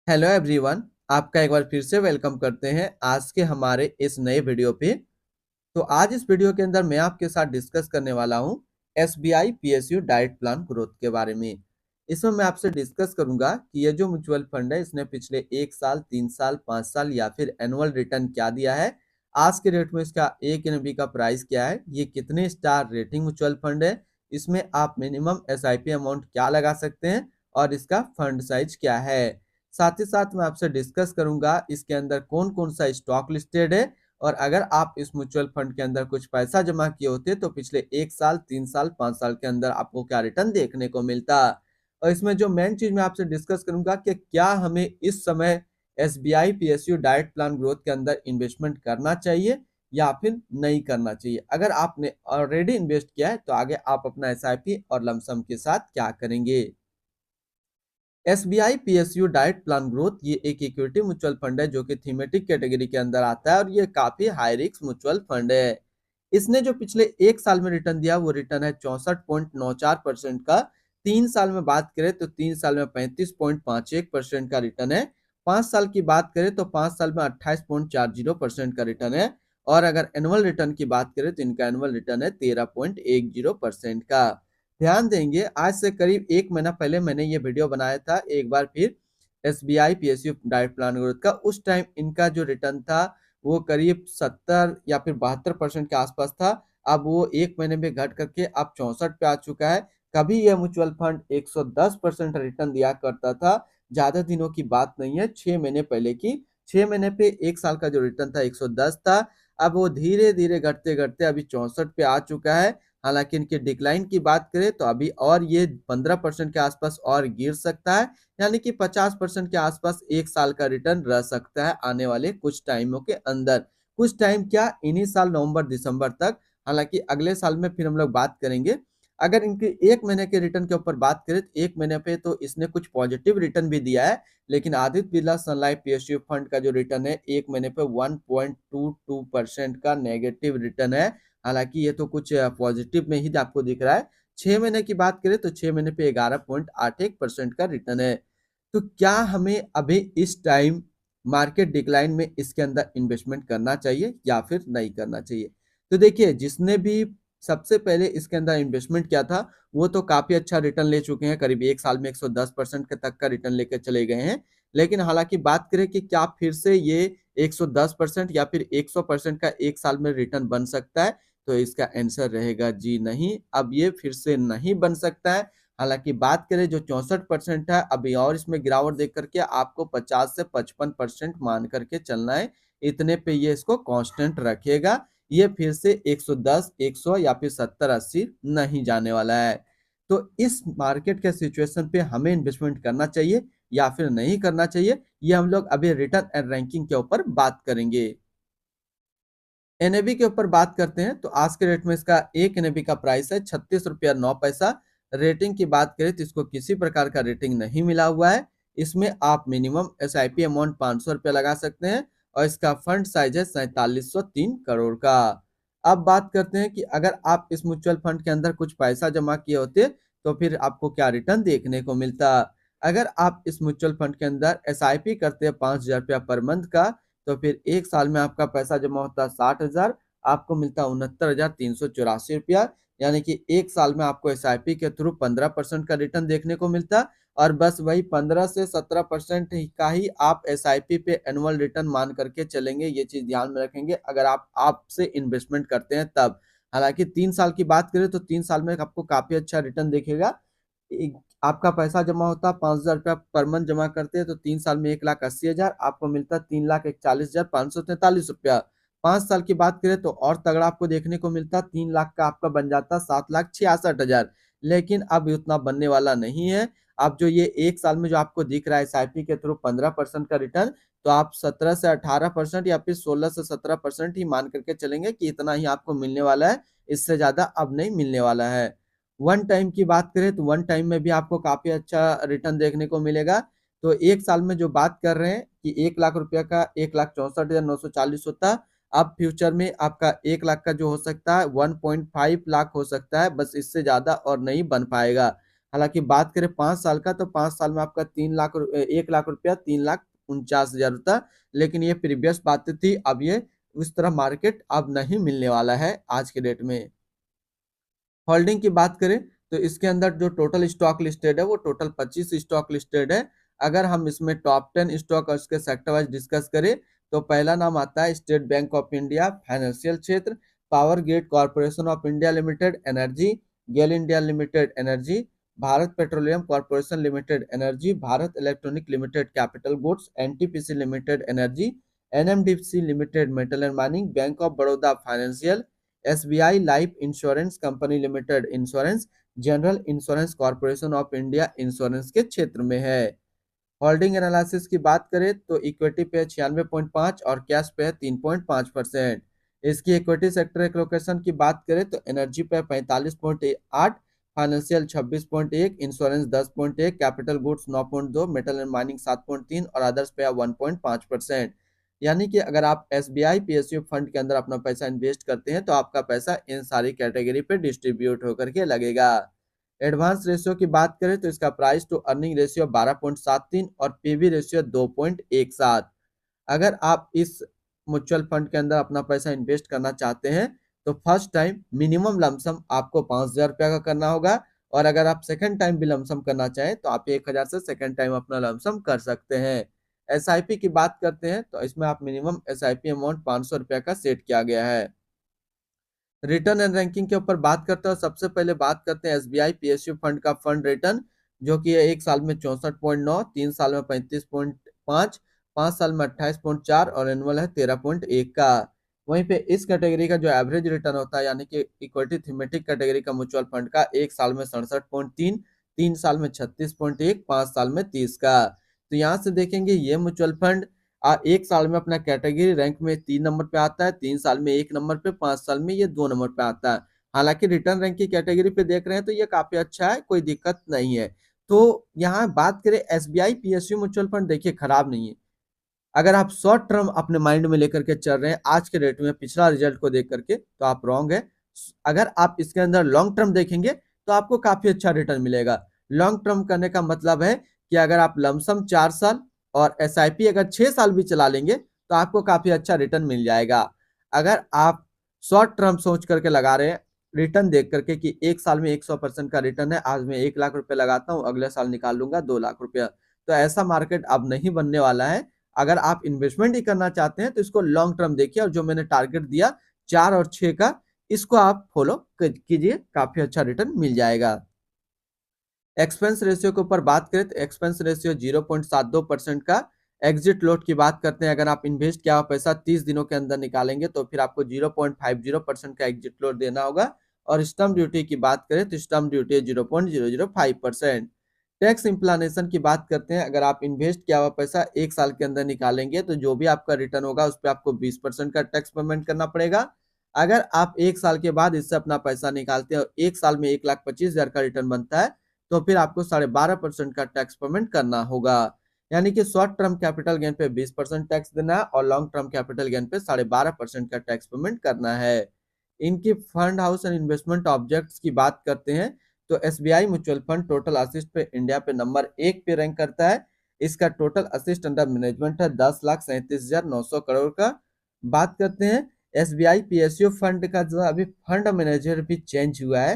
Hello everyone. आपका एक बार फिर से वेलकम करते हैं आज के हमारे इस नए वीडियो पे। तो आज इस वीडियो के अंदर मैं आपके साथ डिस्कस करने वाला हूं SBI PSU diet plan growth के बारे में। इसमें मैं आपसे डिस्कस करूंगा कि ये जो म्यूचुअल फंड है इसने पिछले 1 साल, 3 साल, 5 साल या फिर एनुअल रिटर्न क्या दिया है। आज के डेट में इसका एक एनबी का प्राइस क्या है, ये कितने स्टार रेटिंग म्यूचुअल फंड है, इसमें आप मिनिमम एसआईपी अमाउंट क्या लगा सकते हैं और इसका फंड साइज क्या है। साथ ही साथ मैं आपसे डिस्कस करूंगा इसके अंदर कौन कौन सा स्टॉक लिस्टेड है, और अगर आप इस म्यूचुअल फंड के अंदर कुछ पैसा जमा किए होते तो पिछले 1 साल, 3 साल, 5 साल के अंदर आपको क्या रिटर्न देखने को मिलता। और इसमें जो मेन चीज मैं आपसे डिस्कस करूंगा कि क्या हमें इस समय SBI PSU diet plan growth के अंदर इन्वेस्टमेंट करना चाहिए या फिर नहीं करना चाहिए। अगर आपने ऑलरेडी इन्वेस्ट किया है तो आगे आप अपना एसआईपी और लमसम के साथ क्या करेंगे। SBI PSU diet plan growth ये एक इक्विटी म्यूचुअल फंड है जो कि थीमेटिक कैटेगरी के अंदर आता है और ये काफी हाई रिस्क म्यूचुअल फंड है। इसने जो पिछले 1 साल में रिटर्न दिया वो रिटर्न है 64.91% का। 3 साल में बात करें तो 3 साल में 35.51% का रिटर्न है। 5 साल की बात करें तो 5 साल में 28.40% का रिटर्न है। और अगर एनुअल रिटर्न की बात करें तो इनका एनुअल रिटर्न है 13.10% का। ध्यान देंगे, आज से करीब 1 महीना पहले मैंने ये वीडियो बनाया था एक बार फिर SBI PSU diet plan growth का। उस टाइम इनका जो रिटर्न था वो करीब 70 या फिर 72% के आसपास था। अब वो 1 महीने में घट करके अब 64 पे आ चुका है। कभी यह म्यूचुअल फंड 110% रिटर्न दिया करता था। ज्यादा दिनों की बात नहीं है, 6 महीने पहले की। 6 महीने पे 1 साल का जो रिटर्न था 110 था। अब वो धीरे धीरे घटते घटते अभी 64 पे आ चुका है। हालांकि इनके डिक्लाइन की बात करें तो अभी और ये 15% के आसपास और गिर सकता है, यानी कि 50% के आसपास 1 साल का रिटर्न रह सकता है आने वाले कुछ टाइमों के अंदर। कुछ टाइम क्या, इन्हीं साल नवंबर दिसंबर तक। हालांकि अगले साल में फिर हम लोग बात करेंगे। अगर इनके 1 महीने के रिटर्न के ऊपर बात करें तो 1 महीने पे तो इसने कुछ पॉजिटिव रिटर्न भी दिया है। लेकिन आदित्य बिरला सन लाइफ पीएसयू फंड का जो रिटर्न है 1 महीने पे 1.22% का नेगेटिव रिटर्न है। हालांकि ये तो कुछ पॉजिटिव में ही आपको दिख रहा है। 6 महीने की बात करें तो 6 महीने पे 11.81% का रिटर्न है। तो क्या हमें अभी इस टाइम मार्केट डिक्लाइन में इसके अंदर इन्वेस्टमेंट करना चाहिए या फिर नहीं करना चाहिए। तो देखिए, जिसने भी सबसे पहले इसके अंदर इन्वेस्टमेंट किया था वो तो काफी अच्छा रिटर्न ले चुके हैं, करीब 1 साल में 110% के तक का रिटर्न लेकर चले गए हैं। लेकिन हालांकि बात करें कि क्या फिर से ये 110% या फिर 100% का 1 साल में रिटर्न बन सकता है, तो इसका आंसर रहेगा जी नहीं। अब ये फिर से नहीं बन सकता है। हालांकि बात करें जो 64% है अभी और इसमें गिरावट देख करके आपको 50 से 55% मान करके चलना है। इतने पे ये इसको कांस्टेंट रखेगा। ये फिर से 110, 100 या फिर 70, 80 नहीं जाने वाला है। तो इस मार्केट के सिचुएशन पे हमें इन्वेस्टमेंट करना चाहिए या फिर नहीं करना चाहिए, ये हम लोग अभी रिटर्न एंड रैंकिंग के ऊपर बात करेंगे। एनएबी के ऊपर बात करते हैं तो आज के रेट में इसका एक एनएबी का प्राइस है 36 रुपया 9 पैसा। रेटिंग की बात करें तो इसको किसी प्रकार का रेटिंग नहीं मिला हुआ है। इसमें आप मिनिमम एसआईपी अमाउंट 500 रुपया लगा सकते हैं और इसका फंड साइज है 4703 करोड़ का। अब बात करते हैं कि अगर आप इस म्यूचुअल फंड के अंदर कुछ पैसा जमा किए होते तो फिर आपको क्या रिटर्न देखने को मिलता। अगर आप इस म्यूचुअल फंड के अंदर एसआईपी करते हैं 5,000 रुपया पर मंथ का, तो फिर 1 साल में आपका पैसा जमा होता है 60,000, आपको मिलता 69,384 रुपया। यानी कि 1 साल में आपको एसआईपी के थ्रू 15% का रिटर्न देखने को मिलता। और बस वही 15 से 17% का ही आप एसआईपी पे एनुअल रिटर्न मान करके चलेंगे। ये चीज ध्यान में रखेंगे अगर आप आपसे इन्वेस्टमेंट करते हैं तब। हालांकि 3 साल की बात करें तो 3 साल में आपको काफी अच्छा रिटर्न देखेगा। आपका पैसा जमा होता है 5,000 रुपया पर मंथ जमा करते हैं तो 3 साल में 1,80,000 आपको मिलता है 3,41,543 रुपया। 5 साल की बात करें तो और तगड़ा आपको देखने को मिलता, 3 लाख का आपका बन जाता 7,66,000। लेकिन अब उतना बनने वाला नहीं है। अब जो ये 1 साल में जो आपको दिख रहा है एसआईपी के थ्रू 15% का रिटर्न, तो आप 17 से 18% या फिर 16 से 17% ही मान करके चलेंगे कि इतना ही आपको मिलने वाला है। इससे ज्यादा अब नहीं मिलने वाला है। वन टाइम की बात करें तो वन टाइम में भी आपको काफी अच्छा रिटर्न देखने को मिलेगा। तो 1 साल में जो बात कर रहे हैं कि 1 लाख रुपया का 1,64,940 होता है, अब फ्यूचर में आपका 1 लाख का जो हो सकता है 1.5 लाख हो सकता है, बस इससे ज्यादा और नहीं बन पाएगा। हालांकि बात करें 5 साल का, तो 5 साल में आपका 1 लाख रुपया 3,49,000 होता, लेकिन ये प्रीवियस बात थी। अब ये उस तरह मार्केट अब नहीं मिलने वाला है आज के डेट में। होल्डिंग की बात करें तो इसके अंदर जो टोटल स्टॉक लिस्टेड है वो टोटल 25 स्टॉक लिस्टेड है। अगर हम इसमें टॉप 10 स्टॉक और उसके सेक्टर वाइज डिस्कस करें तो पहला नाम आता है State Bank of India financial क्षेत्र, Power Grid Corporation of India Limited energy, GAIL India Limited energy, Bharat Petroleum Corporation Limited energy, Bharat Electronic Limited capital goods, NTPC Limited energy, NMDC Limited metal and mining, Bank of Baroda financial, SBI Life Insurance Company Limited insurance, General Insurance Corporation of India insurance के क्षेत्र में है। Holding analysis की बात करें तो equity पे 96.5 और कैश पे है 3.5%। इसकी इक्विटी सेक्टर एलोकेशन की बात करें तो एनर्जी पे 45.8, financial 26.1, insurance 10.1, capital goods 9.2, metal and mining 7.3 और अदर्स पे 1.5%। यानी कि अगर आप एसबीआई पीएसयू फंड के अंदर अपना पैसा इन्वेस्ट करते हैं तो आपका पैसा इन सारी कैटेगरी पे डिस्ट्रीब्यूट होकर के लगेगा। एडवांस रेशियो की बात करें तो इसका प्राइस टू अर्निंग रेशियो 12.73 और पीवी रेशियो 2.17। अगर आप इस म्यूचुअल फंड के अंदर अपना पैसा इन्वेस्ट करना चाहते हैं तो फर्स्ट टाइम मिनिमम लमसम आपको 5,000 रुपया का करना होगा, और अगर आप सेकंड टाइम भी लमसम करना चाहें तो आप 1,000 से सेकंड टाइम अपना लमसम कर सकते हैं। एसआईपी की बात करते हैं तो इसमें आप मिनिमम एसआईपी अमाउंट 500 रुपया का सेट किया गया है। रिटर्न एंड रैंकिंग के ऊपर बात करते हैं। सबसे पहले बात करते हैं एसबीआई पीएसयू फंड का फंड रिटर्न, जो कि है 1 साल में 64.9, 3 साल में 35.5, 5 साल में 28.4 और एनुअल है 13.1 का। वहीं पे इस कैटेगरी का जो एवरेज रिटर्न होता है यानी कि इक्विटी थीमेटिक कैटेगरी का म्यूचुअल फंड का 1 साल में 67.3, 3 साल में 36.1, 5 साल में 30 का। तो यहाँ से देखेंगे ये म्यूचुअल फंड 1 साल में अपना कैटेगरी रैंक में 3 नंबर पे आता है, 3 साल में 1 नंबर पे, 5 साल में ये 2 नंबर पे आता है। हालांकि रिटर्न रैंक की कैटेगरी पे देख रहे हैं तो ये काफी अच्छा है, कोई दिक्कत नहीं है। तो यहाँ बात करें एसबीआई पीएसयू म्यूचुअल फंड, देखिए खराब नहीं है। अगर आप शॉर्ट टर्म अपने माइंड में लेकर के चल रहे हैं आज के डेट में पिछला रिजल्ट को देख करके तो आप रॉन्ग है। अगर आप इसके अंदर लॉन्ग टर्म देखेंगे तो आपको काफी अच्छा रिटर्न मिलेगा। लॉन्ग टर्म करने का मतलब है कि अगर आप लमसम 4 साल और एसआईपी अगर 6 साल भी चला लेंगे तो आपको काफी अच्छा रिटर्न मिल जाएगा। अगर आप शॉर्ट टर्म सोच करके लगा रहे हैं रिटर्न देख करके कि 1 साल में 100% का रिटर्न है, आज मैं 1 लाख रुपए लगाता हूँ, अगले साल निकाल लूंगा 2 लाख रुपया, तो ऐसा मार्केट अब नहीं बनने वाला है। अगर आप इन्वेस्टमेंट ही करना चाहते हैं तो इसको लॉन्ग टर्म देखिए, और जो मैंने टारगेट दिया 4 और 6 का, इसको आप फॉलो कीजिए, काफी अच्छा रिटर्न मिल जाएगा। एक्सपेंस रेशियो के ऊपर बात करें तो एक्सपेंस रेशियो 0.72% का। एग्जिट लोड की बात करते हैं, अगर आप इन्वेस्ट किया हुआ पैसा 30 दिनों के अंदर निकालेंगे तो फिर आपको 0.50% का एग्जिट लोड देना होगा। और स्टम्प ड्यूटी की बात करें तो स्टम्प ड्यूटी 0.005%। टैक्स इम्प्लानेशन की बात करते हैं, अगर आप इन्वेस्ट किया हुआ पैसा 1 साल के अंदर निकालेंगे तो जो भी आपका रिटर्न होगा उस पर आपको 20% का टैक्स पेमेंट करना पड़ेगा। अगर आप 1 साल के बाद इससे अपना पैसा निकालते हैं और 1 साल में 1,25,000 का रिटर्न बनता है तो फिर आपको 12.5% का टैक्स पेमेंट करना होगा। यानी कि शॉर्ट टर्म कैपिटल गेन पे 20% टैक्स देना है और लॉन्ग टर्म कैपिटल गेन पे 12.5% का टैक्स पेमेंट करना है। इनकी fund house and investment objects की बात करते हैं तो SBI mutual fund total assist पे इंडिया पे नंबर 1 पे रैंक करता है। इसका टोटल असिस्ट अंडर मैनेजमेंट है 10,37,900 करोड़ का। बात करते हैं एसबीआई पीएसयू फंड का, जो अभी फंड मैनेजर भी चेंज हुआ है।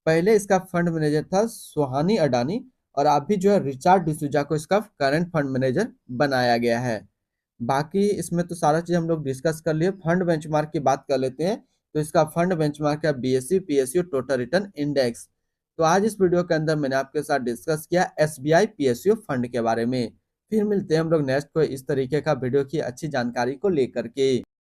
पहले इसका फंड मैनेजर था सुहानी अडानी और अभी जो है रिचार्ड डिसूजा को इसका करंट फंड मैनेजर बनाया गया है। बाकी इसमें तो सारा चीज हम लोग डिस्कस कर लिए। फंड बेंचमार्क की बात कर लेते हैं तो इसका फंड बेंचमार्क है BSE PSU total return index. तो आज इस वीडियो के अंदर मैंने आपके साथ डिस्कस किया एसबीआई पीएसयू फंड के बारे में। फिर मिलते हैं हम लोग नेक्स्ट को इस तरीके का वीडियो की अच्छी जानकारी को लेकर के।